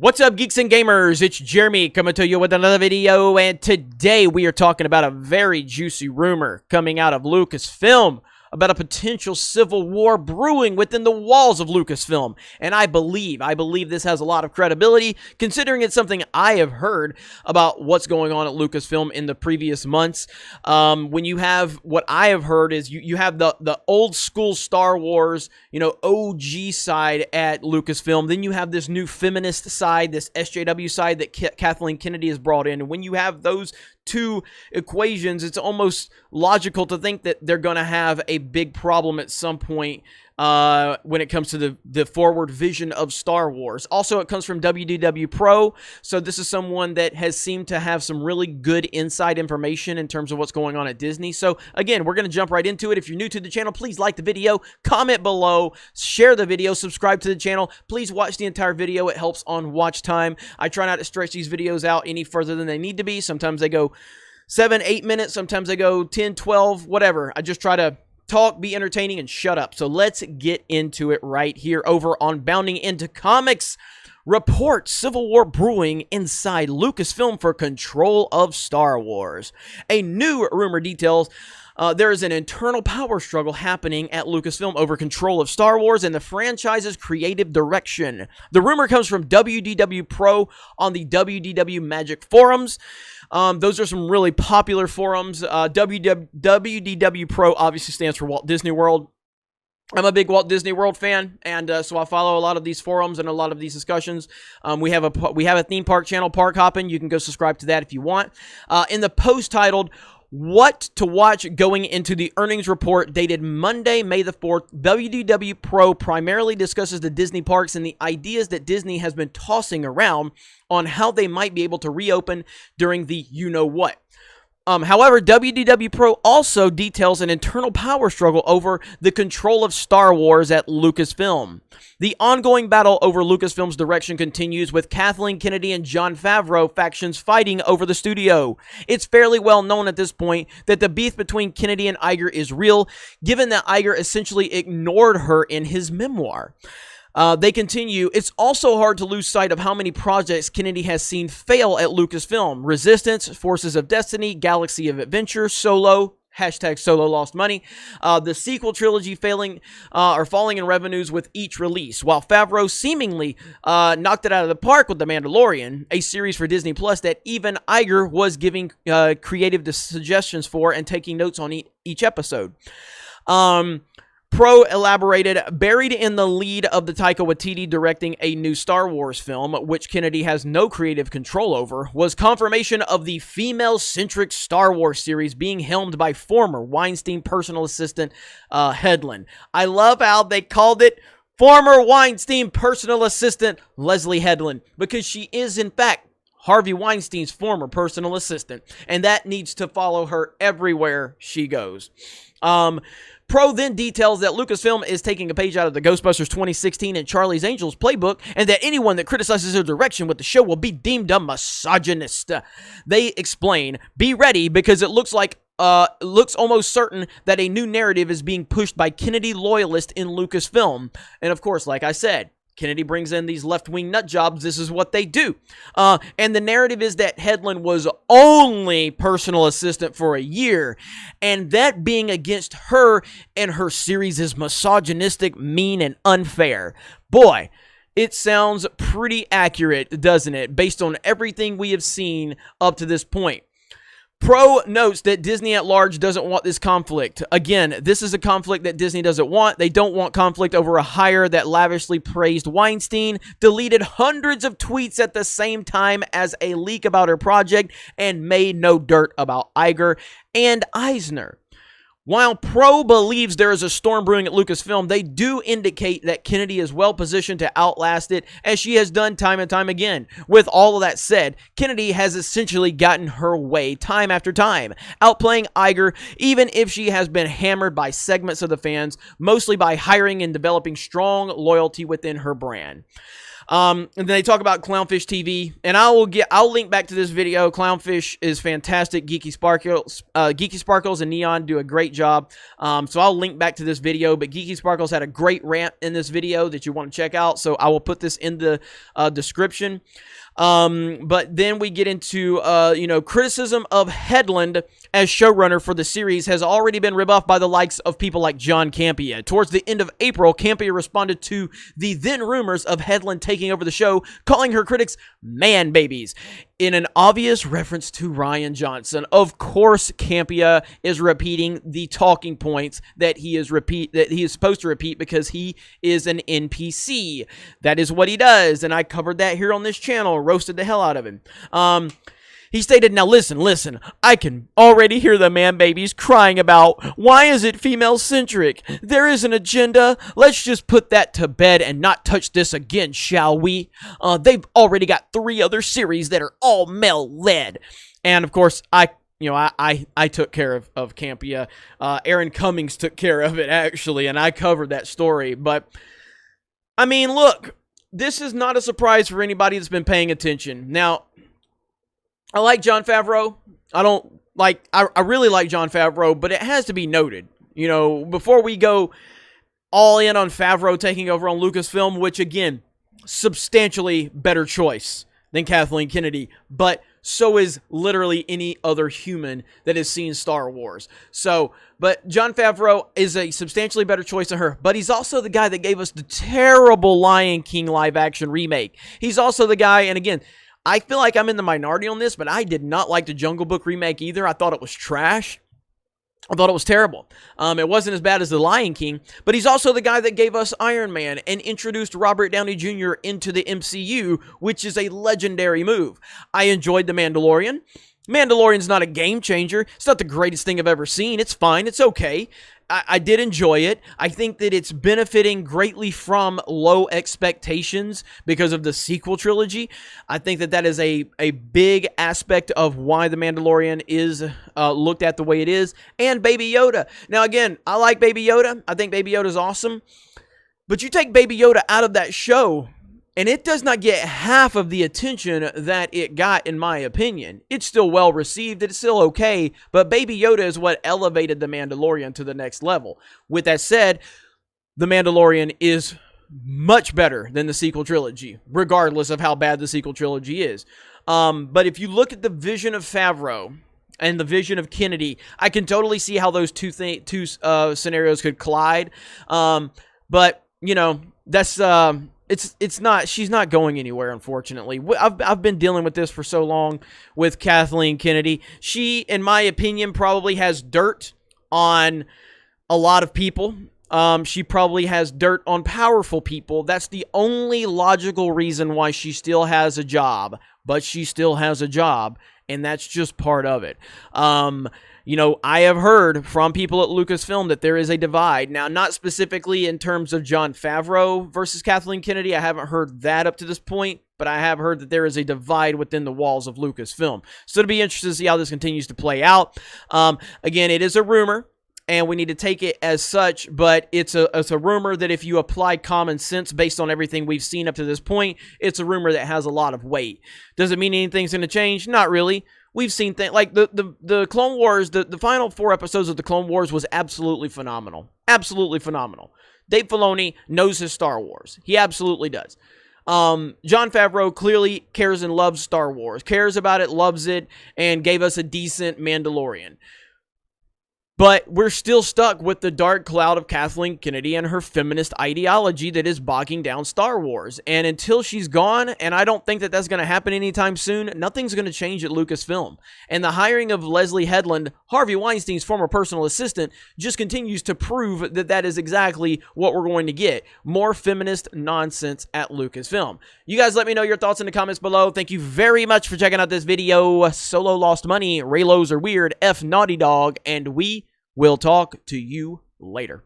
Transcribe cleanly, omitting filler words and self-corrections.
What's up, geeks and gamers? It's Jeremy coming to you with another video, and today we are talking about a very juicy rumor coming out of Lucasfilm about a potential civil war brewing within the walls of Lucasfilm. And I believe this has a lot of credibility, considering it's something I have heard about what's going on at Lucasfilm in the previous months. When you have, what I have heard is you have the old school Star Wars, OG side at Lucasfilm. Then you have this new feminist side, this SJW side that Kathleen Kennedy has brought in. And when you have those two equations, it's almost logical to think that they're going to have a big problem at some point when it comes to the forward vision of Star Wars. Also, it comes from WDW Pro, so this is someone that has seemed to have some really good inside information in terms of what's going on at Disney. So again, we're going to jump right into it. If you're new to the channel, please like the video, comment below, share the video, subscribe to the channel. Please watch the entire video. It helps on watch time. I try not to stretch these videos out any further than they need to be. Sometimes they go 7-8 minutes, sometimes they go 10-12, whatever. I just try to talk, be entertaining, and shut up. So let's get into it right here over on Bounding Into Comics. Report civil war brewing inside Lucasfilm for control of Star Wars. A new rumor details there is an internal power struggle happening at Lucasfilm over control of Star Wars and the franchise's creative direction. The rumor comes from WDW Pro on the WDW Magic forums. Those are some really popular forums. WDW Pro obviously stands for Walt Disney World. I'm a big Walt Disney World fan, and so I follow a lot of these forums and a lot of these discussions. We have a theme park channel, Park Hoppin'. You can go subscribe to that if you want. In the post titled "What to Watch Going into the Earnings Report," dated Monday, May the 4th, WDW Pro primarily discusses the Disney parks and the ideas that Disney has been tossing around on how they might be able to reopen during the you-know-what. However, WDW Pro also details an internal power struggle over the control of Star Wars at Lucasfilm. The ongoing battle over Lucasfilm's direction continues, with Kathleen Kennedy and Jon Favreau factions fighting over the studio. It's fairly well known at this point that the beef between Kennedy and Iger is real, given that Iger essentially ignored her in his memoir. They continue, "It's also hard to lose sight of how many projects Kennedy has seen fail at Lucasfilm. Resistance, Forces of Destiny, Galaxy of Adventure, Solo, hashtag Solo lost money. The sequel trilogy falling in revenues with each release, while Favreau seemingly knocked it out of the park with The Mandalorian, a series for Disney Plus that even Iger was giving creative suggestions for and taking notes on each episode." Pro elaborated, "Buried in the lead of the Taika Waititi directing a new Star Wars film, which Kennedy has no creative control over, was confirmation of the female-centric Star Wars series being helmed by former Weinstein personal assistant Hedlund." I love how they called it former Weinstein personal assistant Leslie Hedlund, because she is, in fact, Harvey Weinstein's former personal assistant, and that needs to follow her everywhere she goes. Pro then details that Lucasfilm is taking a page out of the Ghostbusters 2016 and Charlie's Angels playbook, and that anyone that criticizes their direction with the show will be deemed a misogynist. They explain, "Be ready, because it looks almost certain that a new narrative is being pushed by Kennedy loyalists in Lucasfilm." And of course, like I said, Kennedy brings in these left-wing nut jobs. This is what they do. And the narrative is that Hedlund was only personal assistant for a year, and that being against her and her series is misogynistic, mean, and unfair. Boy, it sounds pretty accurate, doesn't it, based on everything we have seen up to this point. Pro notes that Disney at large doesn't want this conflict. Again, this is a conflict that Disney doesn't want. They don't want conflict over a hire that lavishly praised Weinstein, deleted hundreds of tweets at the same time as a leak about her project, and made no dirt about Iger and Eisner. While Pro believes there is a storm brewing at Lucasfilm, they do indicate that Kennedy is well positioned to outlast it, as she has done time and time again. With all of that said, Kennedy has essentially gotten her way time after time, outplaying Iger, even if she has been hammered by segments of the fans, mostly by hiring and developing strong loyalty within her brand. And then they talk about Clownfish TV, and I'll link back to this video. Clownfish is fantastic. Geeky Sparkles and Neon do a great job. So I'll link back to this video, but Geeky Sparkles had a great rant in this video that you want to check out. So I will put this in the description. But then we get into, criticism of Headland as showrunner for the series has already been rebuffed by the likes of people like John Campea. Towards the end of April, Campea responded to the then rumors of Headland taking over the show, calling her critics man babies, in an obvious reference to Rian Johnson. Of course, Campea is repeating the talking points that he is supposed to repeat because he is an NPC. That is what he does, and I covered that here on this channel, roasted the hell out of him. He stated, now listen, I can already hear the man babies crying about, why is it female-centric? There is an agenda. Let's just put that to bed and not touch this again, shall we? They've already got 3 other series that are all male-led. And, of course, I took care of Campea. Aaron Cummings took care of it, actually, and I covered that story. But, I mean, look, this is not a surprise for anybody that's been paying attention. Now, I like Jon Favreau. I really like Jon Favreau, but it has to be noted, before we go all in on Favreau taking over on Lucasfilm, which, again, substantially better choice than Kathleen Kennedy, but so is literally any other human that has seen Star Wars. But Jon Favreau is a substantially better choice than her, but he's also the guy that gave us the terrible Lion King live-action remake. He's also the guy, and again, I feel like I'm in the minority on this, but I did not like the Jungle Book remake either. I thought it was trash. I thought it was terrible. It wasn't as bad as The Lion King, but he's also the guy that gave us Iron Man and introduced Robert Downey Jr. into the MCU, which is a legendary move. I enjoyed The Mandalorian. Mandalorian's not a game changer. It's not the greatest thing I've ever seen. It's fine. It's okay. I did enjoy it. I think that it's benefiting greatly from low expectations because of the sequel trilogy. I think that is a big aspect of why The Mandalorian is looked at the way it is. And Baby Yoda. Now, again, I like Baby Yoda. I think Baby Yoda's awesome. But you take Baby Yoda out of that show, and it does not get half of the attention that it got, in my opinion. It's still well received. It's still okay. But Baby Yoda is what elevated The Mandalorian to the next level. With that said, The Mandalorian is much better than the sequel trilogy, regardless of how bad the sequel trilogy is. But if you look at the vision of Favreau and the vision of Kennedy, I can totally see how those two scenarios could collide. But, that's... It's not, she's not going anywhere, unfortunately. I've been dealing with this for so long with Kathleen Kennedy. She, in my opinion, probably has dirt on a lot of people. She probably has dirt on powerful people. That's the only logical reason why she still has a job. But she still has a job, and that's just part of it. I have heard from people at Lucasfilm that there is a divide. Now, not specifically in terms of Jon Favreau versus Kathleen Kennedy. I haven't heard that up to this point, but I have heard that there is a divide within the walls of Lucasfilm. So it'll be interesting to see how this continues to play out. Again, it is a rumor, and we need to take it as such, but it's a rumor that if you apply common sense based on everything we've seen up to this point, it's a rumor that has a lot of weight. Does it mean anything's going to change? Not really. We've seen things like the Clone Wars, the final 4 episodes of the Clone Wars was absolutely phenomenal. Absolutely phenomenal. Dave Filoni knows his Star Wars. He absolutely does. Jon Favreau clearly cares and loves Star Wars. Cares about it, loves it, and gave us a decent Mandalorian. But we're still stuck with the dark cloud of Kathleen Kennedy and her feminist ideology that is bogging down Star Wars. And until she's gone, and I don't think that that's going to happen anytime soon, nothing's going to change at Lucasfilm. And the hiring of Leslie Headland, Harvey Weinstein's former personal assistant, just continues to prove that that is exactly what we're going to get. More feminist nonsense at Lucasfilm. You guys let me know your thoughts in the comments below. Thank you very much for checking out this video. Solo lost money, Raylos are weird, F Naughty Dog, and we will talk to you later.